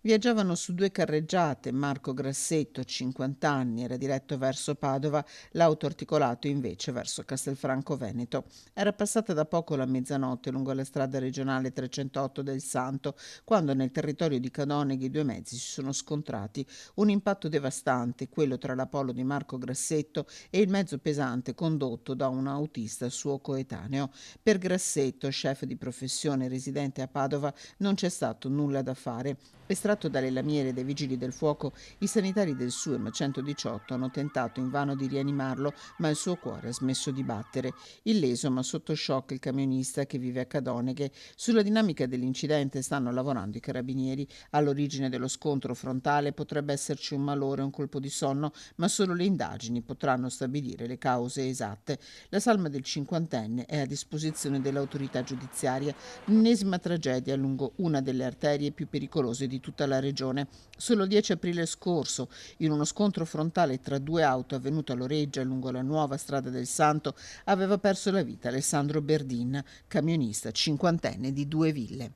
Viaggiavano su due carreggiate. Marco Grassetto, 50 anni, era diretto verso Padova, l'auto articolato invece verso Castelfranco Veneto. Era passata da poco la mezzanotte lungo la strada regionale 308 del Santo, quando nel territorio di Cadoneghe i due mezzi si sono scontrati. Un impatto devastante, quello tra la Polo di Marco Grassetto e il mezzo pesante condotto da un autista suo coetaneo. Per Grassetto, chef di professione residente a Padova, non c'è stato nulla da fare. Estratto dalle lamiere dei vigili del fuoco, i sanitari del SUEM 118 hanno tentato invano di rianimarlo, ma il suo cuore ha smesso di battere. Illeso ma sotto shock il camionista che vive a Cadoneghe. Sulla dinamica dell'incidente stanno lavorando i carabinieri. All'origine dello scontro frontale potrebbe esserci un malore o un colpo di sonno, ma solo le indagini potranno stabilire le cause esatte. La salma del cinquantenne è a disposizione dell'autorità giudiziaria, l'ennesima tragedia lungo una delle arterie più pericolose di tutta la regione. Solo il 10 aprile scorso, in uno scontro frontale tra due auto avvenuto a Loreggia lungo la nuova strada del Santo, aveva perso la vita Alessandro Berdin, camionista cinquantenne di Due Ville.